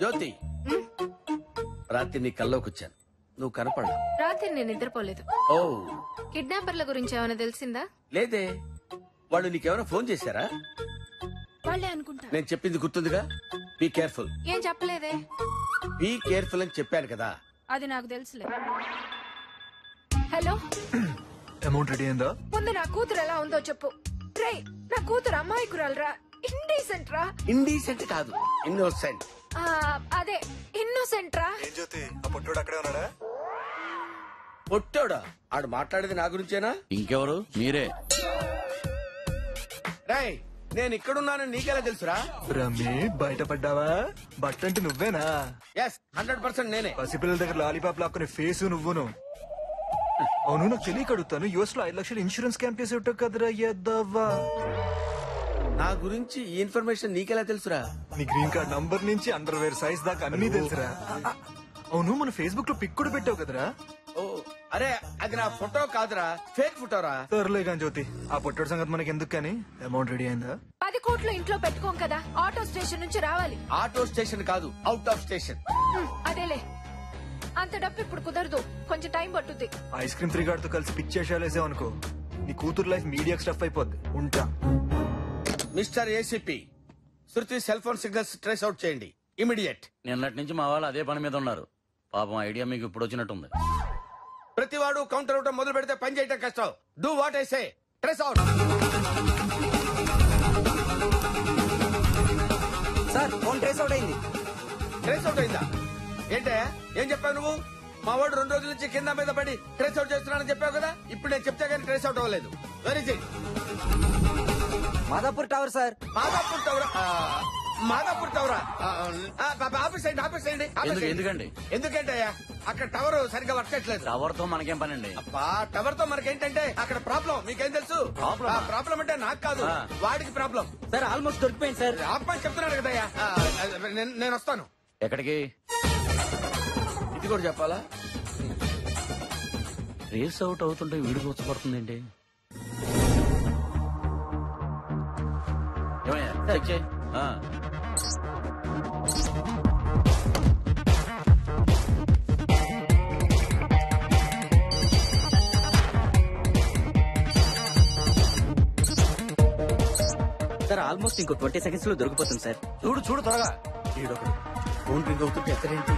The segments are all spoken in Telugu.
జ్యోతి, రాత్రి నీ కల్లోకి వచ్చాను, నువ్వు కనపడ. రాత్రి నేను నిద్రపోలేదు. ఓ, కిడ్నాపర్ల గురించి ఏమైనా తెలిసిందా? లేదే. వాళ్ళు నీకేమైనా ఫోన్ చేశారా? వాళ్ళే అనుకుంటా. నేను చెప్పింది గుర్తుందిగా, బీ కేర్ఫుల్. ఏం చెప్పలేదే. బీ కేర్ఫుల్ అని చెప్పాను కదా. అది నాకు తెలుసులే. హలో, అమౌంట్ రెడీ అయిందా? ముందు నా కూతురు ఎలా ఉందో చెప్పు. రే, నా కూతురు అమాయకురాలరా, ఇండీసెంట్ రా. ఇండీసెంట్ కాదు, ఇన్నోసెంట్. అదే ఇన్నోసెంట్ రా. ఏం జ్యోతి, ఆ పొట్టోడు అక్కడే ఉన్నాడా? పొట్టోడా? ఆడు మాట్లాడేది నా గురించేనా? ఇంకెవరు? మీరే. రాయ్, నేను ఇక్కడున్నానని నీకెలా తెలుసురా? రమ్మి, బయటపడ్డావా? బట్ట అంటే నువ్వేనా? ఎస్, 100% నేనే. పసిపిల్లల దగ్గర లాలీపాప్ లాక్కునే ఫేస్ నువ్వును. అవును, నాకు తెలియక అడుగుతాను. యుఎస్ లో 5 లక్షలు ఇన్సూరెన్స్ క్యాంప్ చేసి ఉంటావు కదరా ఎద్దవ్వా. నా గురించి ఈ ఇన్ఫర్మేషన్ నీకెలా తెలుసురా? నీ గ్రీన్ కార్డ్ నంబర్ నుంచి అండర్వేర్ సైజ్ దాకా అన్ని తెలుసురా. అవును, మన ఫేస్బుక్ లో పిక్ కూడా పెట్టావు కదరా? ఓ, అరే అది నా ఫోటో కాదురా, ఫేక్ ఫోటోరా. సర్లే కానీ జ్యోతి, ఆ పొట్టోడు సంగతి మనకి ఎందుకు కానీ. అమౌంట్ రెడీ అయిందా? 10 కోట్లు ఇంట్లో పెట్టుకోం కదా, ఆటో స్టేషన్ నుంచి రావాలి. ఆటో స్టేషన్ కాదు, అవుట్ ఆఫ్ స్టేషన్. అదేలే, అంత డబ్బు ఇప్పుడు కుదరదు, కొంచెం టైం పట్టుద్ది. ఐస్ క్రీమ్ 3 గార్డ్ తో కలిసి పిక్ చేసేసావు అనుకో, నీ కూతురు లైఫ్ మీడియా స్టఫ్ అయిపోద్ది. ఉంటా. Mister ACP, Shruti cell phone signals trace out చేయండి, ఇమిడియట్. నిన్నటి నుంచి మా వాళ్ళు అదే పని మీద ఉన్నారు. పాపం ఐడియా మీకు ఇప్పుడు వచ్చినట్టుంది. ప్రతివాడు కౌంటర్ అవటం మొదలు పెడితే పని చేయటం కష్టం. Do what I say, trace out. Sir, phone trace out అయింది. ట్రేస్ అవుట్ అయిందా? ఏంటే, ఏం చెప్పావు నువ్వు? మా వాడు 2 రోజుల నుంచి కింద మీద పడి ట్రేస్ అవుట్ చేస్తున్నానని చెప్పావు కదా. ఇప్పుడు నేను చెప్తే కానీ ట్రేస్ అవుట్ అవ్వలేదు. వెరీ జిట్. Madhapur tower sir. మాదాపూర్ టవరా? మాదాపూర్ టవరా? ఆఫీస్ అయ్యండి, ఆఫీస్ అయ్యండి. ఎందుకండి? ఎందుకంటే అక్కడ టవర్ సరిగ్గా వర్క్ చేయట్లేదు. టవర్ తో మనకేం పని అండి? టవర్ తో మనకేంటంటే అక్కడ ప్రాబ్లం. మీకేం తెలుసు? ప్రాబ్లం అంటే నాకు కాదు, వాడికి ప్రాబ్లం. సార్, ఆల్మోస్ట్ దొరికిపోయింది సార్. ఆపని చెప్తున్నాడు కదయ్యా. నేను వస్తాను. ఎక్కడికి? ఇది కూడా చెప్పాలా? రేస్ అవుట్ అవుతుంటే వీడికి వచ్చపడుతుందేంటి? ఏమయ్యా, చెక్ చేయి. సార్, ఆల్మోస్ట్ ఇంకో 20 సెకండ్స్ లో దొరికిపోతుంది సార్. చూడు చూడు త్వరగా. ఈడొకడు ఫోన్ రింగ్ అవుతుంటే ఎక్కడేంటి?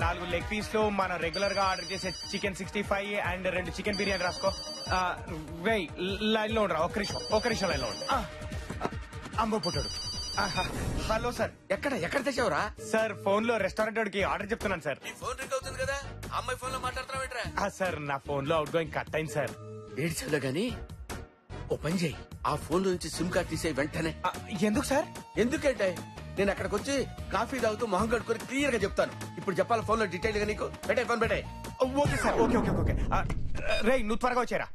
4 లెగ్ పీస్ లో మనం రెగ్యులర్ గా ఆర్డర్ చేసే చికెన్ 65 అండ్ 2 చికెన్ బిర్యానీ రాసుకో. వెయ్, లైన్ లో ఉండరా. ఒక్క నిమిషం లైన్ లో ఉండు. అంబో పుట్టాడు. Hello sir. ఎక్కడ తెచ్చావురా? సార్, ఫోన్ లో రెస్టారెంట్ కి ఆర్డర్ చెప్తున్నాను సార్. నీ ఫోన్ రింగ్ అవుతుంది కదా, అమ్మాయి ఫోన్ లో మాట్లాడుతున్నావు. సార్, నా ఫోన్ లో అవుట్ గోయింగ్ కట్ అయింది సార్. ఏడ్చాలో గాని ఓ పని చేయి, ఆ ఫోన్ లో నుంచి సిమ్ కార్డ్ తీసే వెంటనే. ఎందుకు సార్? ఎందుకంటే నేను అక్కడికి వచ్చి కాఫీ తాగుతూ మొహం కడుకొని క్లియర్ గా చెప్తాను. ఇప్పుడు చెప్పాలి ఫోన్ లో డీటెయిల్ గా నీకు. పెట్టే ఫోన్ పెట్టే. Okay sir, okay okay okay. రే, నువ్వు త్వరగా వచ్చారా.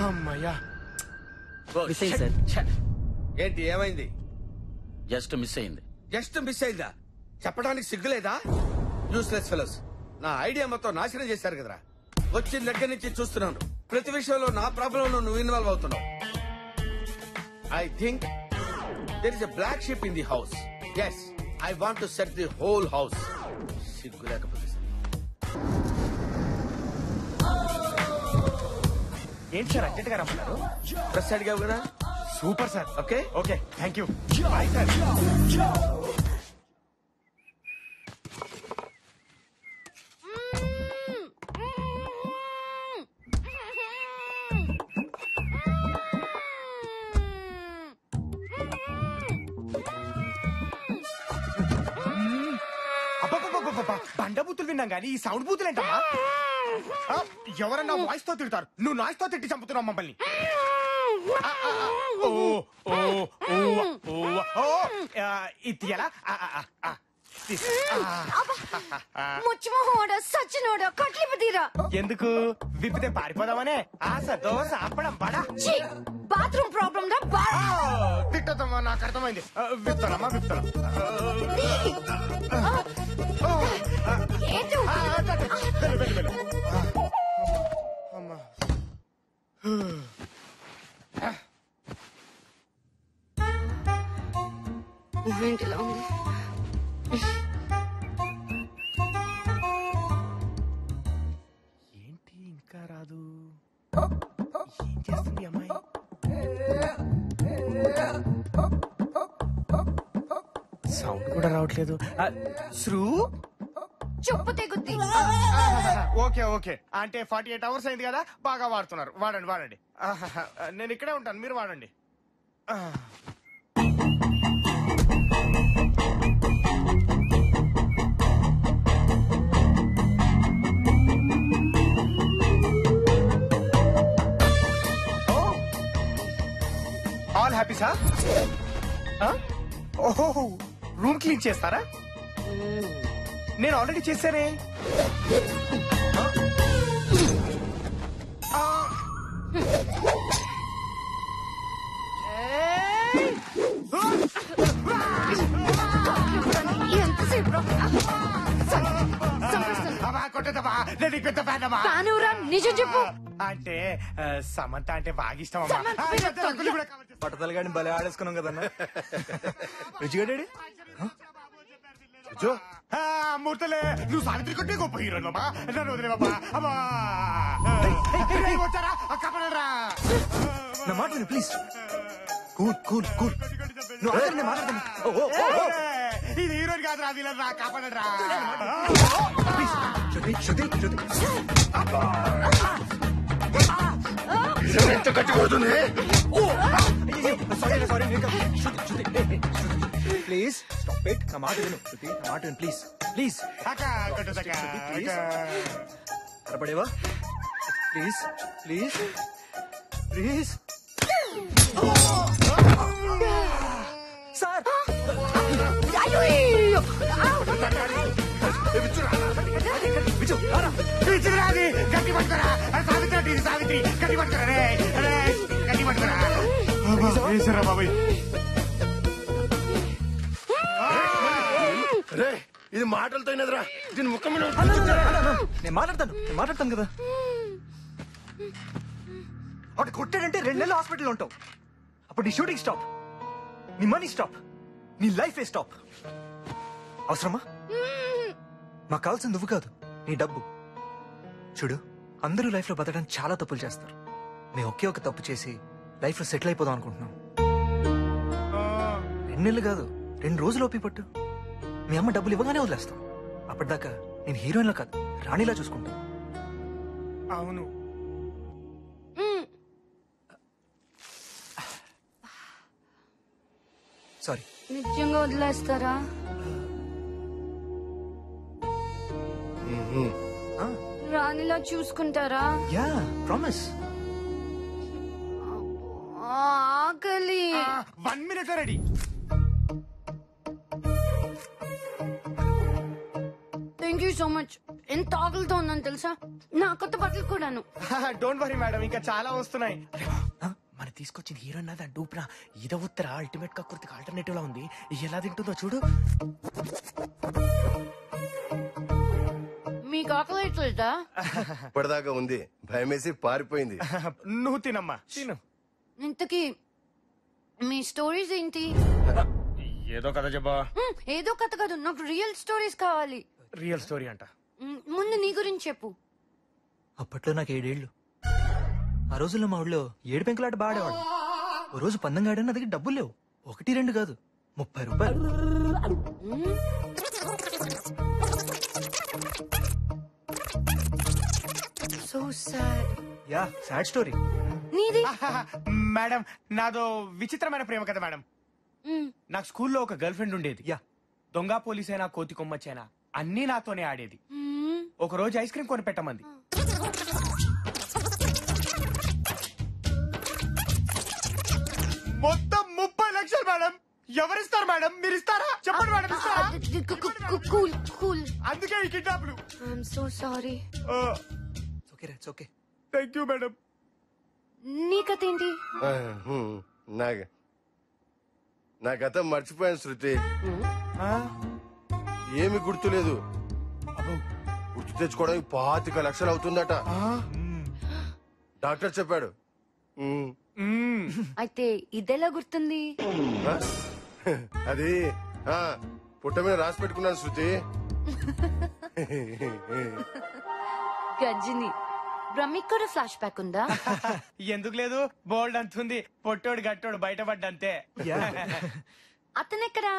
అమ్మయ్యా. మిస్ అయింది సార్. ఏంటి, ఏమైంది? జస్ట్ మిస్ అయింది. జస్ట్ మిస్ అయిందా? చెప్పడానికి సిగ్గులేదా? యూస్లెస్ ఫెలోస్, నా ఐడియా మొత్తం నాశనం చేశారు కదరా. వచ్చిన దగ్గర నుంచి చూస్తున్నాను, ప్రతి విషయంలో నా ప్రాబ్లం లో నువ్వు ఇన్వాల్వ్ అవుతున్నావు. I think there is a black sheep in the house. Yes, I want to set the whole house. సిగ్గు లేకపోతే ఏంటి సార్ అర్జెంట్ గా రమ్మన్నారు? ప్రెస్ అడిగావు కదా. Super sir. Okay okay, thank you. Bye sir. బండ బూతులు విన్నాం కానీ ఈ సౌండ్ బూతులు ఏంటమ్మా? ఎవరన్నా వాయిస్ తో తిడతారు, నువ్వు నాయిస్ తో తిట్టి చంపుతున్నావు మమ్మల్ని. ఇది ఎలా? ఎందుకు విప్పితే పారిపోదామనే ఆశ, దోశ, అప్పడం, బడ. బాత్రూమ్ ప్రాబ్లం తిట్టదమ్మా, నాకు అర్థమైంది. విప్తానమ్మా, విప్తాను. ఏంటి ఇంకా రాదు? ఏం చేస్తుంది ఈ అమ్మాయి? సౌండ్ కూడా రావట్లేదు. శ్రూ చెప్పు తెగుద్ది. ఓకే ఓకే, అంటే 48 అవర్స్ అయింది కదా, బాగా వాడుతున్నారు. వాడండి వాడండి. నేను ఇక్కడే ఉంటాను, మీరు వాడండి. All happy sir? ఓహో, రూమ్ క్లీన్ చేస్తారా? నేను ఆల్రెడీ చేశానే. ఎంతసేపు రా? కొట్టదమ్మా, నేను పెద్ద ఫ్యానమ్మా. కానురా, నిజం చెప్పు. అంటే సమంత అంటే బాగా ఇష్టం అమ్మా. పట్టతలు గాని భలే ఆడేసుకున్నాం కదన్నా. రుచిగడ్డాడు మూర్తలే, నువ్వు సావిత్రి కొట్టే గొప్ప హీరో అమ్మా. నన్ను వదిలే బాబా. అమ్మా వచ్చారా? కపడరా నా మాట విను ప్లీజ్. Cool cool cool. నువ్వు ఆగండి, నేను మాట్లాడతాను. ఇది హీరోని కాదురా, వీళ్ళని రా, కాపాడరా. శృతి శృతి శృతి ఎంత గట్టి కొడుతుంది. Sorry sorry Shruti Shruti please stop it. నా మాట విను శృతి, నా మాట విను ప్లీజ్ ప్లీజ్. త్వరపడేవా ప్లీజ్ ప్లీజ్ ప్లీజ్. సార్ గట్టి పట్టుకోరా సావిత్రి, సావిత్రి గట్టి పట్టుకోరా రే, గట్టి పట్టుకోరా. వేసారా బాబాయ్? రే, ఇది మాటలతో అయినదిరా, దీని ముఖం మీద నేను మాట్లాడతాను కదా. అటు కొట్టాడంటే 2 నెలలు హాస్పిటల్లో ఉంటావు. అప్పుడు నీ షూటింగ్ స్టాప్, నీ మనీ స్టాప్, నీ లైఫ్ స్టాప్. అవసరమా? మాకు కావాల్సింది నువ్వు కాదు, నీ డబ్బు. చూడు, అందరూ లైఫ్ లో బతకడానికి చాలా తప్పులు చేస్తారు. మేము ఒకే ఒక తప్పు చేసి లైఫ్ లో సెటిల్ అయిపోదాం అనుకుంటున్నాం. 2 నెలలు కాదు, 2 రోజులు ఓపి పట్టు. మీ అమ్మ డబ్బులు ఇవ్వగానే వదిలేస్తాం. అప్పటిదాకా నేను హీరోయిన్లా కాదు, రాణిలా చూసుకుంటాను. అవును. సారీ. నిజంగా వదిలేస్తారా? రాణిలా చూసుకుంటారా? Yeah promise. ఆకలి. 1 minute ready. Thank you so much. ఎంత ఆకలితో ఉన్నాను తెలుసా? నా కొత్త బట్టలు కూడాను. డోంట్ వరీ మేడం, ఇంకా చాలా వస్తున్నాయి. మన తీసుకొచ్చిన హీరోయిన్ అదా డూప్రా, ఇద ఉత్తర అల్టిమేట్ కకృతికి ఆల్టర్నేటివ్ లా ఉంది. ఎలా తింటుందో చూడు. మీకు ఆకలి అవుతుందా? ఇప్పటిదాకా ఉంది, భయమేసి పారిపోయింది. నువ్వు తినమ్మా, తిను. ఇంతకీ మీ స్టోరీస్ ఏంటి? ఏదో కథ చెప్పా. ఏదో కథ కాదు, నాకు రియల్ స్టోరీస్ కావాలి. రియల్ స్టోరీ అంట. ముందు నీ గురించి చెప్పు. అప్పట్లో నాకు 7 ఏళ్ళు. ఆ రోజుల్లో మా ఊళ్ళో 7 పెంకులాట బాడేవాడు. ఓ రోజు పందెం గాడని నా దగ్గర డబ్బులు లేవు. 1, 2 కాదు, 30 రూపాయలు. So sad. Yeah sad story. నీది? మేడం, నాదో విచిత్రమైన ప్రేమ కథ మేడం. నాకు స్కూల్లో ఒక గర్ల్ ఫ్రెండ్ ఉండేది. యా. దొంగ పోలీసైనా కోతి కొమ్మచ్చైనా అన్నీ నాతోనే ఆడేది. ఒక రోజు ఐస్ క్రీమ్ కొని పెట్టమంది. మొత్తం 30 లక్షలు మేడం. ఎవరిస్తారు మేడం? మీరు ఇస్తారా? చెప్పండి మేడం, ఇస్తారా? Cool cool. అందుకే ఈ కిడ్నాప్లు. I'm so sorry. Okay it's okay. Thank you madam. నీ కథ ఏంటి? నా గతం మర్చిపోయాను శృతి. ఏమి గుర్తులేదు. గుర్తు తెచ్చుకోవడానికి 25 లక్షలు అవుతుందట. డాక్టర్ చెప్పాడు. అయితే ఇదెలా గుర్తుంది? అది పుట్ట మీద రాసి పెట్టుకున్నాను శృతి. గజ్జిని బ్రహ్మిక్ కూడా ఫ్లాష్ బ్యాక్ ఉందా? ఎందుకు లేదు, బోల్డ్ అంతుంది. పొట్టోడు గట్టోడు బయటపడ్డంతే. Yeah. అతనెక్కడా?